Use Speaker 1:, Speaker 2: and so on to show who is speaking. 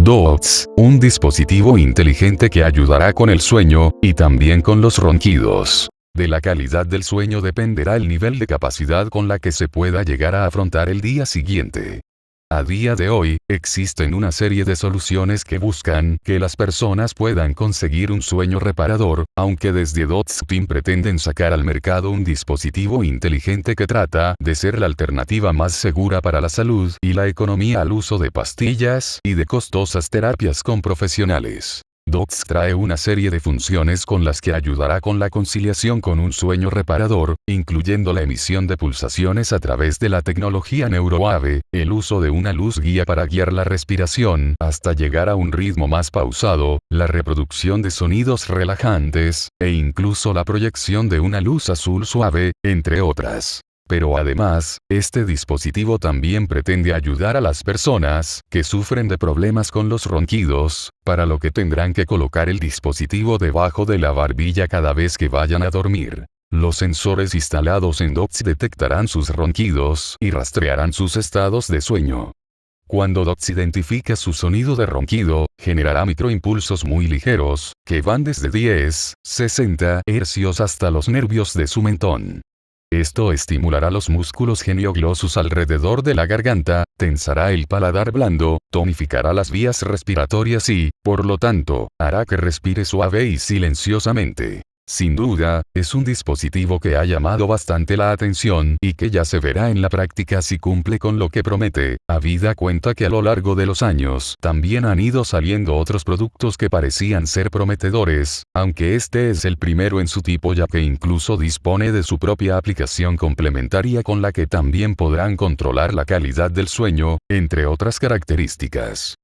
Speaker 1: Dots, un dispositivo inteligente que ayudará con el sueño, y también con los ronquidos. De la calidad del sueño dependerá el nivel de capacidad con la que se pueda llegar a afrontar el día siguiente. A día de hoy, existen una serie de soluciones que buscan que las personas puedan conseguir un sueño reparador, aunque desde Dotspin pretenden sacar al mercado un dispositivo inteligente que trata de ser la alternativa más segura para la salud y la economía al uso de pastillas y de costosas terapias con profesionales. Dots trae una serie de funciones con las que ayudará con la conciliación con un sueño reparador, incluyendo la emisión de pulsaciones a través de la tecnología NeuroWave, el uso de una luz guía para guiar la respiración hasta llegar a un ritmo más pausado, la reproducción de sonidos relajantes, e incluso la proyección de una luz azul suave, entre otras. Pero además, este dispositivo también pretende ayudar a las personas que sufren de problemas con los ronquidos, para lo que tendrán que colocar el dispositivo debajo de la barbilla cada vez que vayan a dormir. Los sensores instalados en Dots detectarán sus ronquidos y rastrearán sus estados de sueño. Cuando Dots identifica su sonido de ronquido, generará microimpulsos muy ligeros, que van desde 10-60 hercios hasta los nervios de su mentón. Esto estimulará los músculos genioglossus alrededor de la garganta, tensará el paladar blando, tonificará las vías respiratorias y, por lo tanto, hará que respire suave y silenciosamente. Sin duda, es un dispositivo que ha llamado bastante la atención y que ya se verá en la práctica si cumple con lo que promete, habida cuenta que a lo largo de los años también han ido saliendo otros productos que parecían ser prometedores, aunque este es el primero en su tipo ya que incluso dispone de su propia aplicación complementaria con la que también podrán controlar la calidad del sueño, entre otras características.